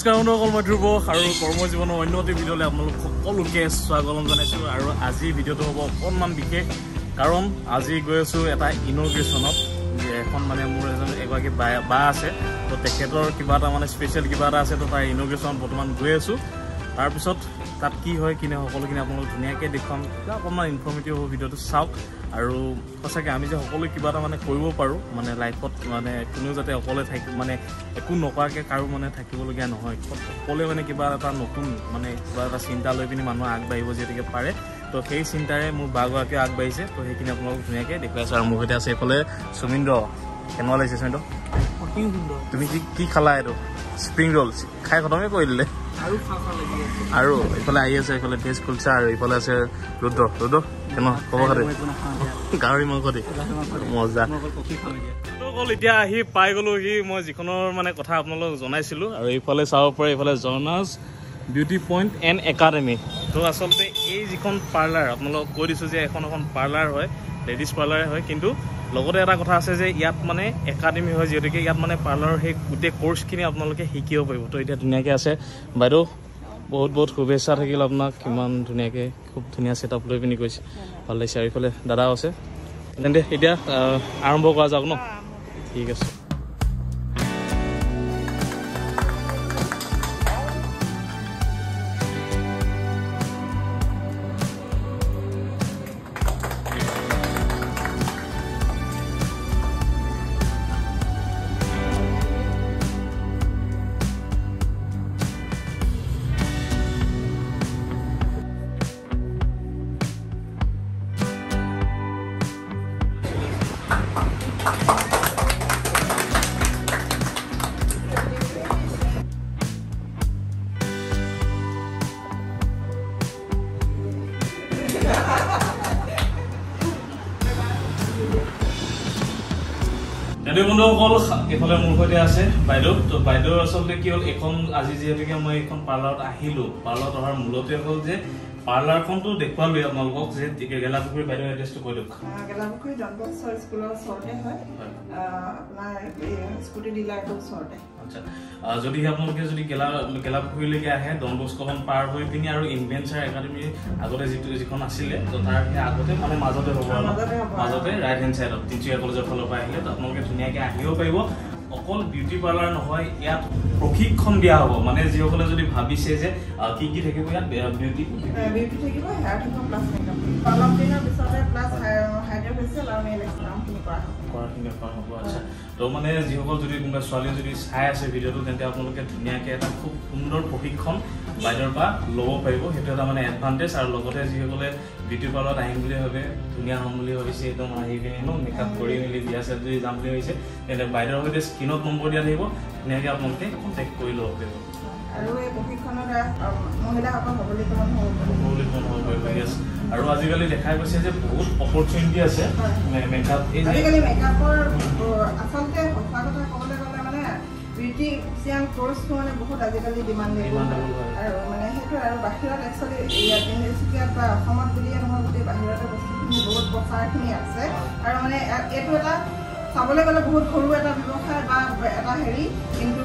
নমস্কাৰ বন্ধুসকল, মই ধ্ৰুৱ আৰু কৰ্মজীৱনৰ অন্য এটি ভিডিঅ'লৈ আপোনালোক সকলোকে স্বাগতম জনাইছোঁ। আৰু আজি ভিডিঅ'টো হ'ব অকণমান বিশেষ, কাৰণ আজি গৈ আছোঁ এটা ইনগ্ৰেশ্যনত। যে এখন মানে মোৰ এগৰাকী বা আছে, তো তেখেতৰ কিবা এটা মানে স্পেচিয়েল কিবা এটা আছে, তো তাৰ ইনগ্ৰেশ্যনত বৰ্তমান গৈ আছোঁ। তাৰপিছত তাত কি হয় কি নহয় সকলোখিনি আপোনালোক ধুনীয়াকৈ দেখুৱাম। অকণমান ইনফৰ্মেটিভ হ'ব ভিডিঅ'টো চাওক। আৰু সঁচাকৈ আমি যে সকলোৱে কিবা এটা মানে কৰিব পাৰোঁ, মানে লাইফত মানে কোনেও যাতে অকলে মানে একো নকৰাকৈ কাৰো মানে থাকিবলগীয়া নহয়। সকলোৱে মানে কিবা এটা নতুন মানে কিবা এটা চিন্তা লৈ পিনি মানুহ আগবাঢ়িব যিহেতুকে পাৰে। তো সেই চিন্তাৰে মোৰ বাগৰাকীয়ে আগবাঢ়িছে, তো সেইখিনি আপোনালোক ধুনীয়াকৈ দেখুৱাই আছোঁ। আৰু মোৰ সৈতে আছে এইফালে সুমিন্দ্ৰ। কেনেকুৱা লাগিছে সুমিন্দ্ৰ? তুমি কি খালা? এইটো স্প্ৰিং ৰ'ল খাই খতমেই কৰি দিলে। আৰু এইফালে আহি আছে এইফালে ভেজ কুলচা, আৰু এইফালে আছে ৰুদ্ৰ। কেনেকুৱা খবৰ খাতি? গাহৰি মাংস দি মজা। এতিয়া আহি পাই গ'লোহি মই যিখনৰ মানে কথা আপোনালোকক জনাইছিলোঁ। আৰু এইফালে চাব পাৰে, এইফালে জৰ্নাছ বিউটি পইণ্ট এণ্ড একাডেমি। তো আচলতে এই যিখন পাৰ্লাৰ আপোনালোকক কৈ দিছোঁ যে এখন পাৰ্লাৰ হয়, লেডিজ পাৰ্লাৰে হয়, কিন্তু লগতে এটা কথা আছে যে ইয়াত মানে একাডেমি হয়, যিহেতুকে ইয়াত মানে পাৰ্লাৰৰ সেই গোটেই কোৰ্চখিনি আপোনালোকে শিকিব পাৰিব। তো এতিয়া ধুনীয়াকৈ আছে বাইদেউ, বহুত শুভেচ্ছা থাকিল আপোনাক। কিমান ধুনীয়াকৈ খুব ধুনীয়া ছেটআপ লৈ পিনি কৈছে, ভাল লাগিছে। আৰু এইফালে দাদাও আছে। তেন্তে এতিয়া আৰম্ভ কৰা যাওক ন? ঠিক আছে। বন্ধুসকল, এইফালে মোৰ সৈতে আছে বাইদেউ। তো বাইদেউ আচলতে কি হ'ল, এখন আজি যিহেতুকে মই এইখন পাৰ্লাৰত আহিলোঁ, পাৰ্লাৰত অহাৰ মূলতে হ'ল যে পাৰ্লাৰখনতো দেখুৱালোৱে আপোনালোকক, যে গেলাপুখুৰী বাইদেউ এড্ৰেছটো কৈ দিয়ক। গেলাপুখুৰী ডনবস্কৰ স্কুলৰ ওচৰতে হয়, আপোনাৰ স্কুটি ডিলাৰটোৰ ওচৰতে। আচ্ছা, যদিহে আপোনালোকে যদি গেলাপুখুৰীলৈকে আহে, ডনবস্কখন পাৰ হৈ পিনি আৰু ইনভেঞ্চাৰ একাডেমীৰ আগতে যিখন আছিলে, তো তাৰ আগতে মানে মাজতে হ'ব, মাজতে ৰাইট হেণ্ড চাইডত তিনিচুকীয়া কলেজৰ ফালৰ পৰা আহিলে, তো আপোনালোকে ধুনীয়াকৈ আহিব পাৰিব। অকল বিউটি পাৰ্লাৰ নহয়, ইয়াত প্ৰশিক্ষণ দিয়া হ'ব। মানে যিসকলে যদি ভাবিছে যে কি থাকিব ইয়াত, বিউটি থাকিব, হেয়াৰ থাকিব, প্লাছ মেকআপ। অলপ দিনৰ পিছতে প্লাছ হাইড্ৰা ফেচিয়েল আৰু নেইল এক্সটেনশ্যন কৰা হ'ব। আচ্ছা, তো মানে যিসকল যদি কোনোবা ছোৱালী যদি চাই আছে ভিডিঅ'টো, তেন্তে আপোনালোকে ধুনীয়াকৈ এটা খুব সুন্দৰ প্ৰশিক্ষণ বাইদেউৰ পৰা ল'ব পাৰিব। সেইটো এটা মানে এডভান্টেজ। আৰু লগতে যিসকলে বিউটি পাৰ্লাৰত আহিম বুলি ভাবে, ধুনীয়া হ'ম বুলি ভাবিছে, একদম আহি পিনি মেকআপ কৰি মেলি বিয়া চিয়াত যদি যাম বুলি ভাবিছে, তেন্তে বাইদেউৰ সৈতে স্ক্ৰীণত নম্বৰ দিয়া থাকিব, ধুনীয়াকৈ আপোনালোকে কণ্টেক্ট কৰি ল'ব পাৰিব। আৰু এই প্ৰশিক্ষণৰ দ্বাৰা মহিলাসকল সবলীকৰণ হ'ব পাৰিব। আৰু আজিকালি দেখাই গৈছে যে বহুত অপৰচুনিটি আছে মেকআপ। আজিকালি মেকআপৰ আচলতে সঁচা কথা ক'বলৈ গ'লে মানে বিউটিচিয়ান কোৰ্চটো মানে বহুত আজিকালি ডিমাণ্ডেবল আৰু মানে সেইটো। আৰু বাহিৰত একচুৱেলি ইয়াত তিনিচুকীয়াত বা অসমত বুলিয়ে নহয়, গোটেই বাহিৰতে বস্তুখিনি বহুত প্ৰচাৰখিনি আছে। আৰু মানে এইটো এটা চাবলৈ গ'লে বহুত সৰু এটা ব্যৱসায় বা এটা হেৰি, কিন্তু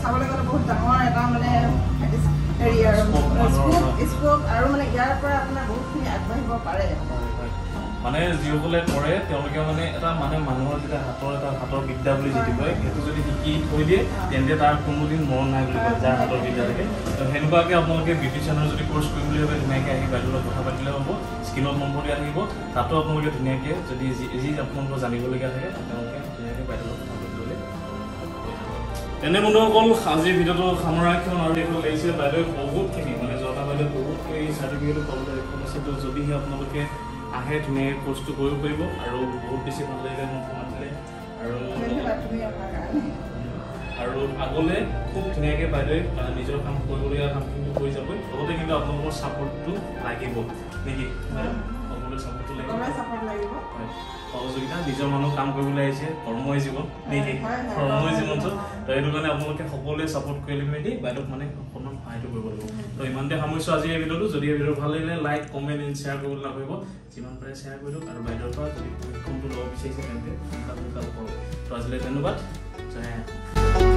চাবলৈ গ'লে বহুত ডাঙৰ এটা মানে হেৰি আৰু স্কোপ, আৰু মানে ইয়াৰ পৰা আপোনাৰ বহুতখিনি আগবাঢ়িব পাৰে। মানে যিসকলে কৰে তেওঁলোকে মানে এটা মানে মানুহৰ যেতিয়া হাতৰ বিদ্যা বুলি যিটো কয়, সেইটো যদি শিকি থৈ দিয়ে, তেন্তে তাৰ কোনোদিন মৰণ নাই বুলি কয়, যাৰ হাতৰ বিদ্যা থাকে। তো সেনেকুৱাকৈ আপোনালোকে বিউটিচিয়ানৰ যদি কোৰ্চ কৰিম বুলি ভাবে, ধুনীয়াকৈ আহি বাইদেউৰ লগত কথা পাতিলে হ'ব। স্ক্ৰীণত নম্বৰ দিয়া থাকিব, তাতো আপোনালোকে ধুনীয়াকৈ যদি যি আপোনালোকৰ জানিবলগীয়া থাকে, তেওঁলোকে ধুনীয়াকৈ বাইদেউৰ লগত কথা পাতিবলৈ। তেনে বন্ধুসকল, আজিৰ ভিডিঅ'টো সামৰাখন আৰু দেখুৱাব লাগিছে বাইদেউ বহুতখিনি, মানে জনা বাইদেউ বহুতখিনি চাৰ্টিফিকেটো পাবলৈ সক্ষম আছে। তো যদিহে আপোনালোকে আহে, ধুনীয়াকৈ কোৰ্চটো কৰিব পাৰিব। আৰু বহুত বেছি ভাল লাগিলে মোক মাতিলে, আৰু আগলৈ খুব ধুনীয়াকৈ বাইদেৱে নিজৰ কাম কৰিবলগীয়া কামখিনি কৰি যাব। লগতে কিন্তু আপোনালোকৰ ছাপোৰ্টটো লাগিব নেকি? সকলোৱে ছাপোৰ্টটো লাগিব, সহযোগিতা। নিজৰ মানুহ কাম কৰিবলৈ আহিছে, কৰ্মই জীৱন নেকি? কৰ্মই জীৱনটো। তো সেইটো কাৰণে আপোনালোকে সকলোৱে ছাপোৰ্ট কৰি মেলি বাইদেউক মানে অকণমান সহায়টো কৰিব লাগিব। তো ইমানতে সামৰিছোঁ আজি এই ভিডিঅ'টো। যদি এই ভিডিঅ' ভাল লাগিলে লাইক, কমেণ্ট এণ্ড শ্বেয়াৰ কৰিবলৈ নাপাহৰিব। যিমান পাৰে শ্বেয়াৰ কৰি দিয়ক। আৰু বাইদেউৰ পৰা যদি প্ৰশিক্ষণটো ল'ব বিচাৰিছে, তেন্তে সোনকালে কৰক। তো আজিলৈ ধন্যবাদ। জয় হিন্দ।